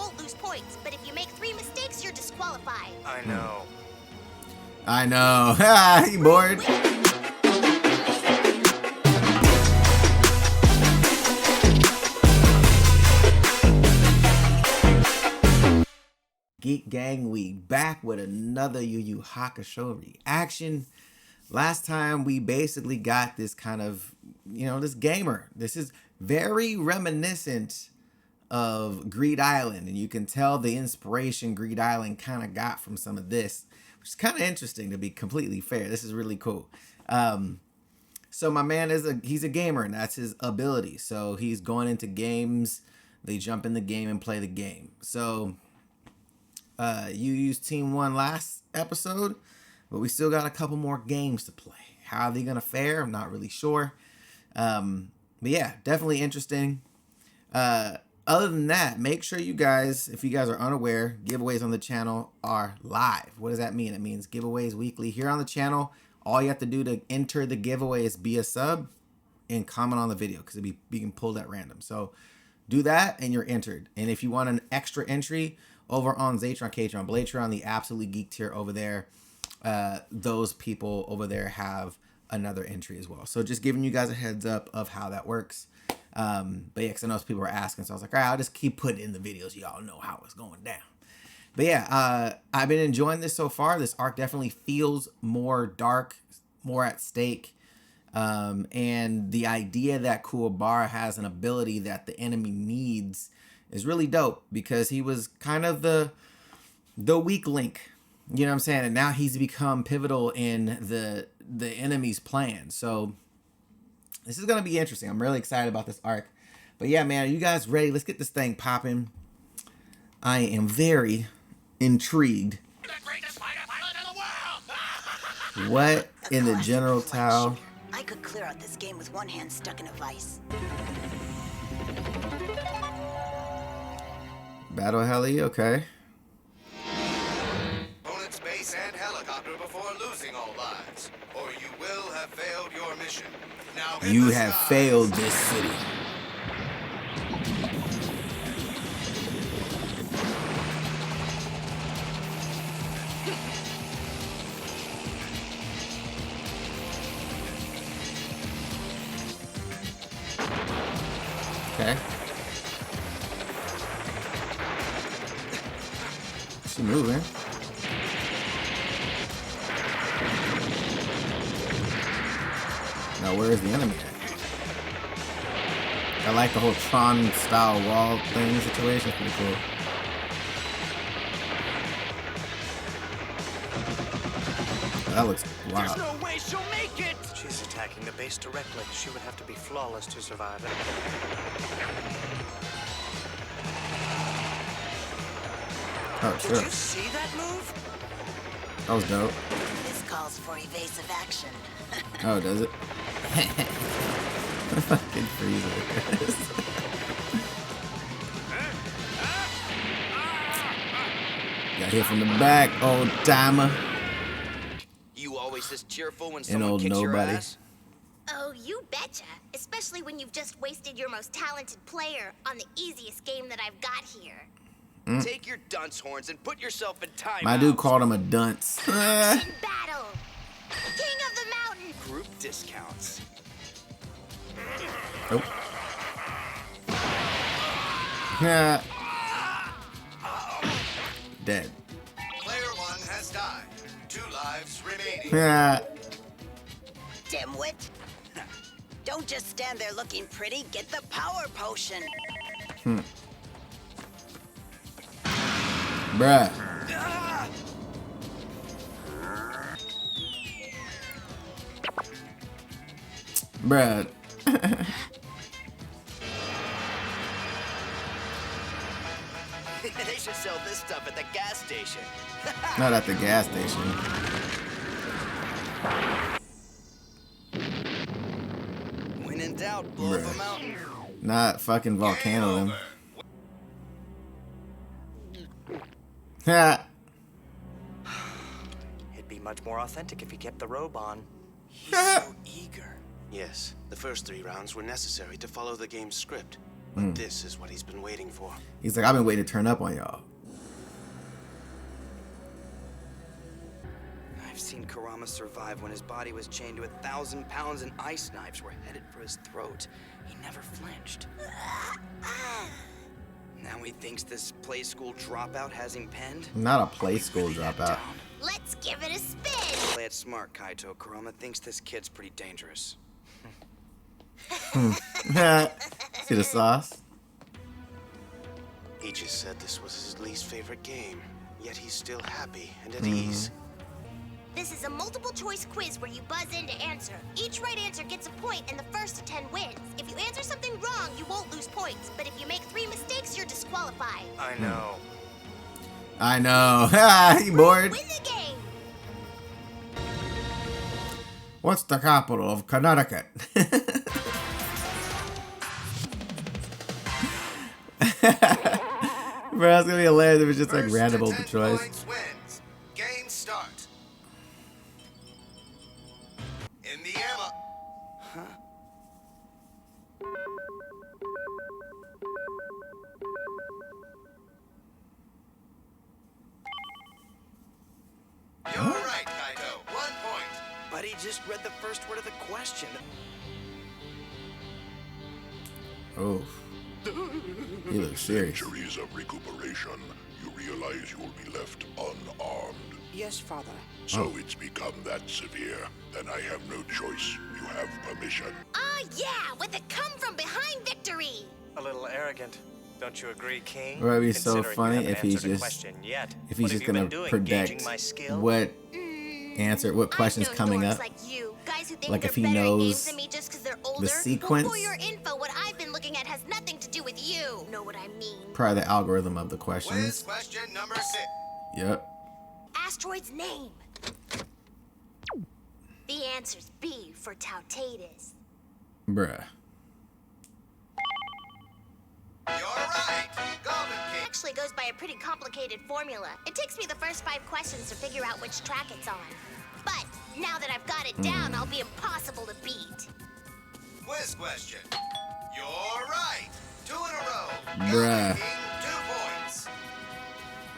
won't lose points, but if you make 3 mistakes, you're disqualified. I know. I know. Ha, you bored? Geek Gang, we back with another Yu Yu Hakusho reaction. Last time we basically got this kind of, this gamer. This is very reminiscent of Greed Island, and you can tell the inspiration Greed Island kind of got from some of this, which is kind of interesting, to be completely fair. This is really cool. So my man he's a gamer, and that's his ability. So he's going into games, they jump in the game and play the game. So you used Team 1 last episode, but we still got a couple more games to play. How are they gonna fare? I'm not really sure. But yeah, definitely interesting. Other than that, make sure you guys, if you guys are unaware, giveaways on the channel are live. What does that mean? It means giveaways weekly here on the channel. All you have to do to enter the giveaway is be a sub and comment on the video, because it'll be being pulled at random. So do that and you're entered. And if you want an extra entry over on Zatron, Katron, Blatron, the Absolute Geek tier over there, those people over there have another entry as well. So just giving you guys a heads up of how that works. But yeah, because I know people were asking, so I was like, all right, I'll just keep putting in the videos. Y'all know how it's going down. But yeah, I've been enjoying this so far. This arc definitely feels more dark, more at stake. And the idea that Kuwabara has an ability that the enemy needs is really dope, because he was kind of the weak link, you know what I'm saying? And now he's become pivotal in the enemy's plan. So this is going to be interesting. I'm really excited about this arc. But yeah, man, are you guys ready? Let's get this thing popping. I am very intrigued. What in the general Tao? I could clear out this game with one hand stuck in a vice. Battle heli, okay. Opponent's base and helicopter before losing all lives, or you will have failed your mission. Now You have failed this city. Okay. She moving. Now where is the enemy at? I like the whole Tron style wall thing situation. Pretty cool. That looks wild. There's no way she'll make it! She's attacking the base directly. She would have to be flawless to survive it. Oh, Did sure. you see that move? That was dope. This calls for evasive action. Oh, does it? Fucking freezer. Got hit from the back, old timer. You always this cheerful when An someone old kicks your nobody. ass? Oh, you betcha. Especially when you've just wasted your most talented player on the easiest game that I've got here. Take your dunce horns and put yourself in time. My dude called him a dunce. Action battle! King of the mountain! Group discounts. Nope. Yeah. Dead. Player 1 has died. 2 lives remaining. Yeah. Dimwit. Don't just stand there looking pretty. Get the power potion. Bruh. Bruh. They should sell this stuff at the gas station. Not at the gas station. When in doubt, blow up Bruh. a mountain. Not fucking volcano them. Ha. It'd be much more authentic if he kept the robe on. He's so eager. Yes, the first 3 rounds were necessary to follow the game's script. But this is what he's been waiting for. He's like, I've been waiting to turn up on y'all. I've seen Kurama survive when his body was chained to 1,000 pounds and ice knives were headed for his throat. He never flinched. Now he thinks this play school dropout has him penned? Not a play school dropout. Let's give it a spin. Play it smart, Kaito. Kurama thinks this kid's pretty dangerous. See the sauce? He just said this was his least favorite game, yet he's still happy and at ease. This is a multiple choice quiz where you buzz in to answer. Each right answer gets a point and the first to 10 wins. If you answer something wrong, you won't lose points. But if you make 3 mistakes, you're disqualified. I know. I know. You bored? Win the game. What's the capital of Connecticut? Bro, it's gonna be hilarious if it's just like First random to multiple 10 choice. points wins. Game start. In the Emma. You're right, Kaito. 1 point. But he just read the first word of the question. Oh, he looks serious. Centuries of recuperation, you realize you will be left unarmed. Yes, Father. So it's become that severe, then I have no choice. You have permission. Ah, yeah, with a come from behind victory. A little arrogant. Don't you agree, King? It would be so Considering you funny haven't if he's answered a just question yet. if he's What just have you gonna been doing? predict Gauging my skill? what answer, what questions I've known coming dorks up. like you, guys who think Like they're if he better at knows games than me just because they're older. sequence. Well, for your info, what I've been looking at has nothing to do with you. Know what I mean? Probably the algorithm of the Quiz questions. question number 6. Yep. Asteroid's name. The answer's B for Tautatus. Bruh. You're right. Golden King. Actually goes by a pretty complicated formula. It takes me the first 5 questions to figure out which track it's on. But now that I've got it down, I'll be impossible to beat. Quiz question. You're right. 2 in a row. Bruh. Golden King, 2 points.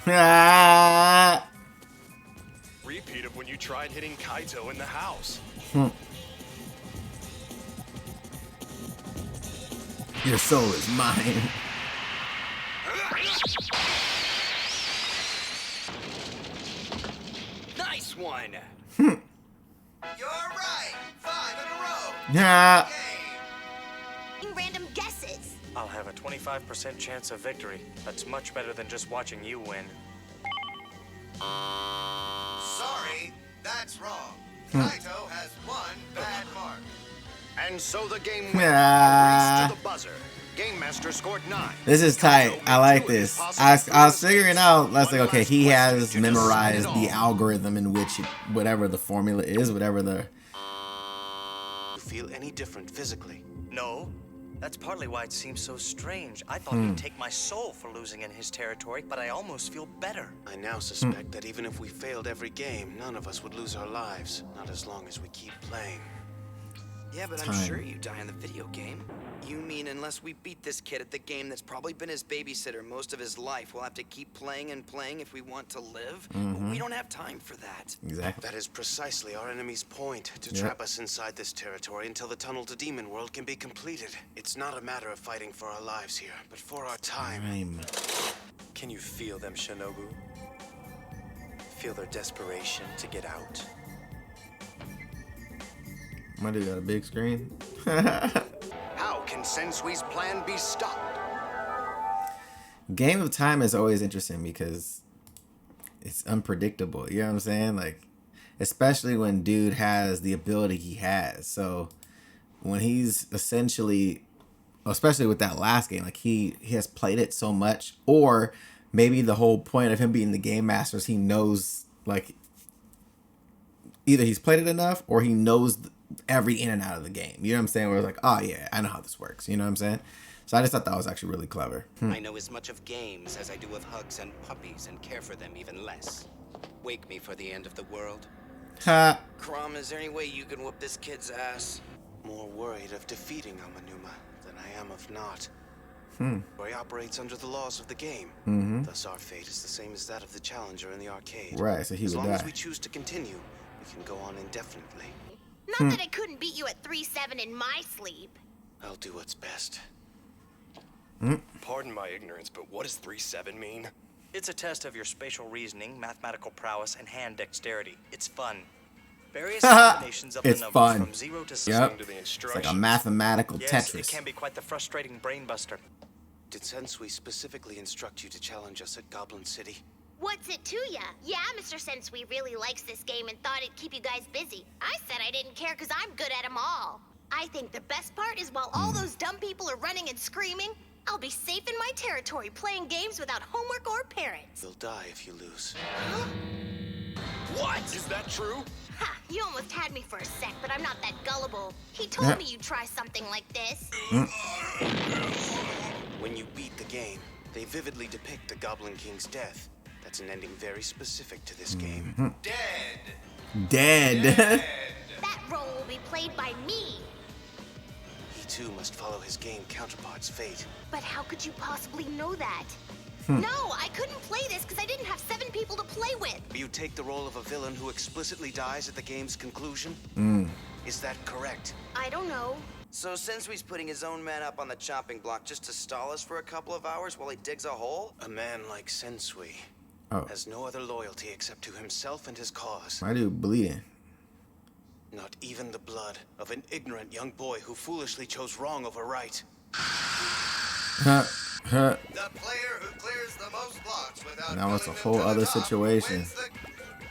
Ah! Repeat of when you tried hitting Kaito in the house. Your soul is mine. Nice one! You're right. 5 in a row. Yeah. Game. Random guesses. I'll have a 25% chance of victory. That's much better than just watching you win. Sorry, that's wrong. Kaito has 1 bad mark. And so the game went. Ah. Race to the buzzer. Game Master scored 9. This is tight. I like this. I was figuring out, let's say, okay, he has memorized the algorithm in which whatever the formula is, whatever the... You feel any different physically? No. That's partly why it seems so strange. I thought he'd take my soul for losing in his territory, but I almost feel better. I now suspect that even if we failed every game, none of us would lose our lives. Not as long as we keep playing. Yeah, but I'm Time. sure you die in the video game. You mean unless we beat this kid at the game that's probably been his babysitter most of his life, we'll have to keep playing and playing if we want to live? We don't have time for that. Exactly. That is precisely our enemy's point, to Yep. trap us inside this territory until the tunnel to Demon World can be completed. It's not a matter of fighting for our lives here, but for our time. Time. Can you feel them, Shinobu? Feel their desperation to get out? My dude got a big screen. How can Sensui's plan be stopped? Game of Time is always interesting because it's unpredictable. You know what I'm saying? Like, especially when dude has the ability he has. So when he's essentially, especially with that last game, like he has played it so much, or maybe the whole point of him being the game master is he knows, like, either he's played it enough or he knows every in and out of the game. You know what I'm saying? Where it's like, oh yeah, I know how this works. You know what I'm saying? So I just thought that was actually really clever. I know as much of games as I do of hugs and puppies and care for them even less. Wake me for the end of the world. Ha! Crom, is there any way you can whoop this kid's ass? More worried of defeating Amanuma than I am of not. He operates under the laws of the game. Thus, our fate is the same as that of the challenger in the arcade. Right, so he as would long as die. we choose to continue, we can go on indefinitely. Not that I couldn't beat you at 3-7 in my sleep. I'll do what's best. Pardon my ignorance, but what does 3-7 mean? It's a test of your spatial reasoning, mathematical prowess, and hand dexterity. It's fun. Various combinations of the It's numbers fun. from 0 to 6. Yep. To the It's like a instructions. mathematical Yes, Tetris. it can be quite the frustrating brainbuster. Did Sensui specifically instruct you to challenge us at Goblin City? What's it to ya? Yeah, Mr. Sensui really likes this game and thought it'd keep you guys busy. I said I didn't care because I'm good at them all. I think the best part is while all those dumb people are running and screaming, I'll be safe in my territory playing games without homework or parents. You'll die if you lose. What? Is that true? Ha, you almost had me for a sec, but I'm not that gullible. He told me you'd try something like this. When you beat the game, they vividly depict the Goblin King's death. That's an ending very specific to this game. Dead. Dead. That role will be played by me. He too must follow his game counterpart's fate. But how could you possibly know that? No, I couldn't play this because I didn't have 7 people to play with. You take the role of a villain who explicitly dies at the game's conclusion? Is that correct? I don't know. So Sensui's putting his own man up on the chopping block just to stall us for a couple of hours while he digs a hole? A man like Sensui Oh, has no other loyalty except to himself and his cause. my dude bleeding. Not even the blood of an ignorant young boy who foolishly chose wrong over right. Huh. Huh. The player who clears the most blocks without Now it's a filling them whole to the other top situation. wins the-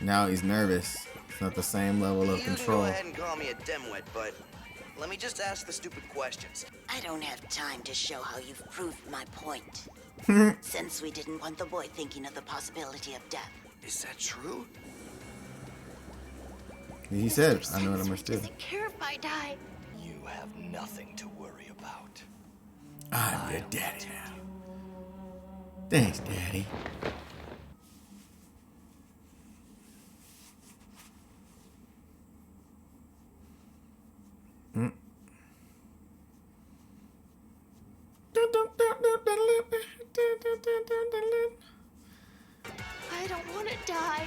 Now he's nervous. It's not the same level of You can control. go ahead and call me a dimwit, but let me just ask the stupid questions. I don't have time to show how you've proved my point. Since we didn't want the boy thinking of the possibility of death. Is that true? He said, Mr. I know what I Sensui must do. doesn't care if I die. You have nothing to worry about. I'm your daddy now. Thanks, Daddy. I don't want to die.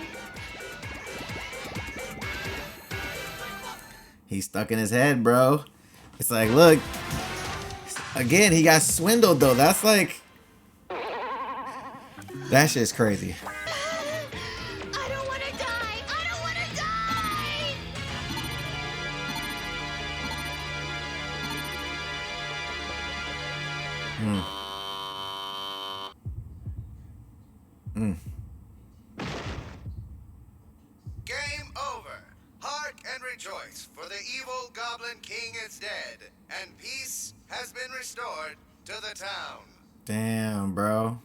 He's stuck in his head, bro. It's like, look. Again, he got swindled, though. That's like... That shit's crazy. I don't want to die. I don't want to die. Game over. Hark and rejoice, for the evil Goblin King is dead, and peace has been restored to the town. Damn, bro.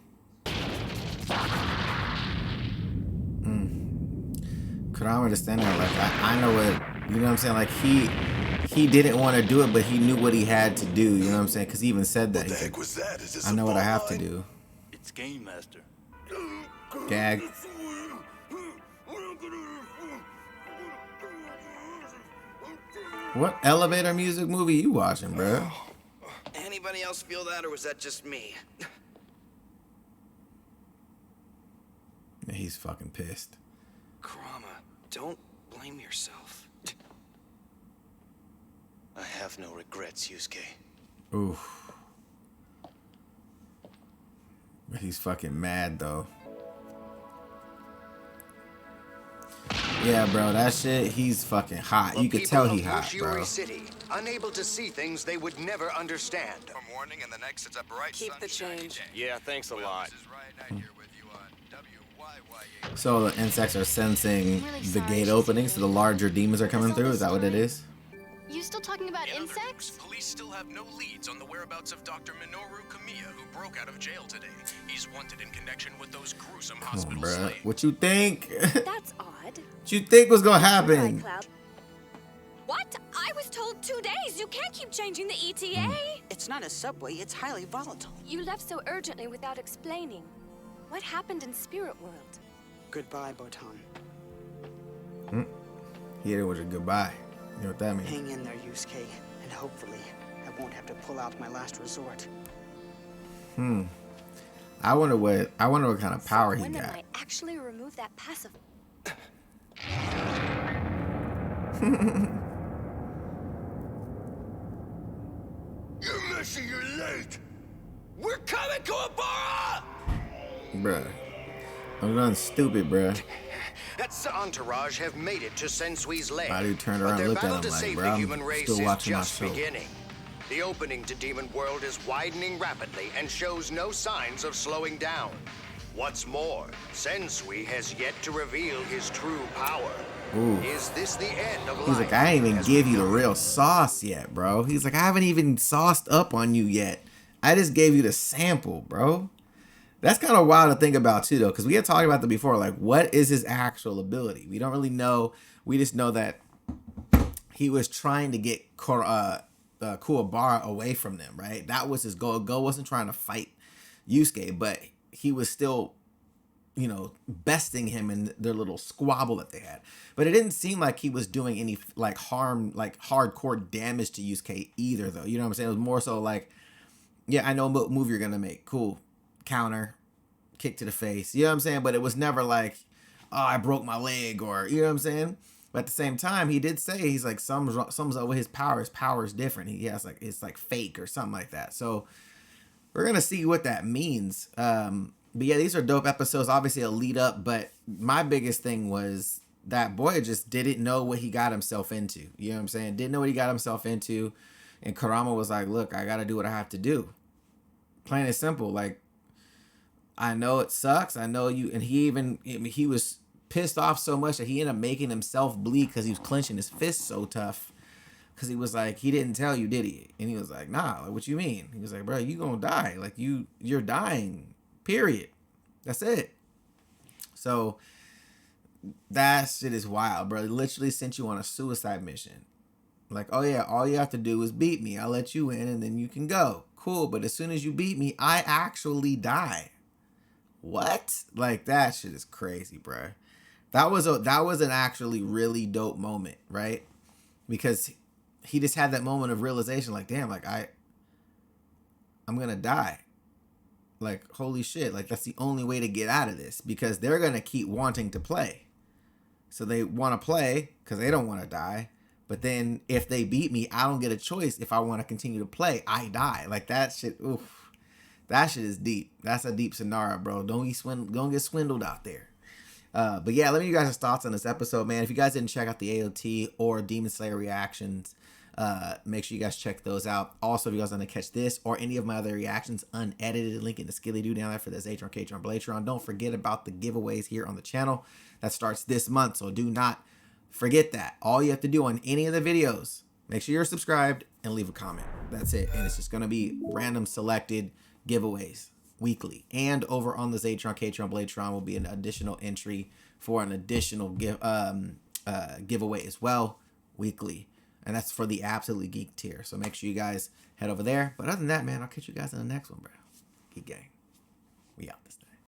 Could I understand that? Like, I know what, you know what I'm saying? Like, he didn't want to do it, but he knew what he had to do. You know what I'm saying? Because he even said that. What the He's heck like, was that? Is this I a know what I phone have to line? do. It's Game Master. Gag. What elevator music movie you watching, bro? Anybody else feel that, or was that just me? Yeah, he's fucking pissed. Kurama, don't blame yourself. I have no regrets, Yusuke. Oof. But he's fucking mad, though. Yeah, bro, that shit, he's fucking hot. You could tell he hot, bro. City, unable to see things they would never understand. From morning and the next it's a bright Keep the change. Yeah, thanks a lot. So the insects are sensing the gate opening, so the larger demons are coming through. Is that what it is? You still talking about In other insects? news, police still have no leads on the whereabouts of Dr. Minoru Kamiya, who broke out of jail today. He's wanted in connection with those gruesome Come on, hospital bro. slayings. What you think? That's odd. What you think was gonna happen? What? I was told 2 days. You can't keep changing the ETA. It's not a subway, it's highly volatile. You left so urgently without explaining. What happened in Spirit World? Goodbye, Botan. Here it was a goodbye. You know what that means? Hang in there, Yusuke, and hopefully I won't have to pull out my last resort. I wonder what kind of power he Women got. might actually remove that passive. You missy, you're late! We're coming, Kuwabara! Bruh. I'm done stupid, bruh. That's Entourage have made it to Sensui's lair. My dude turned but around and their looked at battle him to like, save bro, the I'm human race still is watching my just show. beginning. The opening to Demon World is widening rapidly and shows no signs of slowing down. What's more, Sensui has yet to reveal his true power. Ooh. Is this the end of life? He's like, I ain't even give you the real sauce yet, bro. He's like, I haven't even sauced up on you yet. I just gave you the sample, bro. That's kind of wild to think about too, though, because we had talked about that before. Like, what is his actual ability? We don't really know. We just know that he was trying to get Kuwabara away from them, right? That was his goal. Go wasn't trying to fight Yusuke, but he was still, you know, besting him in their little squabble that they had. But it didn't seem like he was doing any like harm, like hardcore damage to Yusuke either, though. You know what I'm saying? It was more so like, yeah, I know what move you're gonna make. Cool. Counter, kick to the face. You know what I'm saying? But it was never like, oh, I broke my leg, or, you know what I'm saying? But at the same time, he did say, he's like, something's over his power. His power is different. He has like, it's like fake or something like that. So we're going to see what that means. But yeah, these are dope episodes. Obviously a lead up, but my biggest thing was that boy just didn't know what he got himself into. You know what I'm saying? Didn't know what he got himself into. And Kurama was like, look, I got to do what I have to do. Plain and simple. Like, I know it sucks. I know you. And he was pissed off so much that he ended up making himself bleed because he was clenching his fist so tough. Because he was like, he didn't tell you, did he? And he was like, nah, like, what you mean? He was like, bro, you gonna die. Like, you're dying, period. That's it. So that shit is wild, bro. He literally sent you on a suicide mission. Like, oh yeah, all you have to do is beat me. I'll let you in and then you can go. Cool, but as soon as you beat me, I actually die. What? Like, that shit is crazy, bro. That was an actually really dope moment, right? Because he just had that moment of realization, like, damn, like I'm gonna die. Like, holy shit, like that's the only way to get out of this, because they're gonna keep wanting to play. So they want to play because they don't want to die. But then if they beat me, I don't get a choice. If I want to continue to play, I die. Like, that shit, oof. That shit is deep. That's a deep scenario, bro. Don't get swindled out there. But yeah, let me know you guys' thoughts on this episode, man. If you guys didn't check out the AOT or Demon Slayer reactions, make sure you guys check those out. Also, if you guys want to catch this or any of my other reactions unedited, link in the Skilly Doo down there for this Atron, Katron, Blatron. Don't forget about the giveaways here on the channel. That starts this month, so do not forget that. All you have to do on any of the videos, make sure you're subscribed and leave a comment. That's it. And it's just going to be random selected giveaways weekly. And over on the Zatron, Katron, Blatron will be an additional entry for an additional giveaway as well weekly. And that's for the Absolutely Geek tier. So make sure you guys head over there. But other than that, man, I'll catch you guys in the next one, bro. Geek Gang. We out this thing.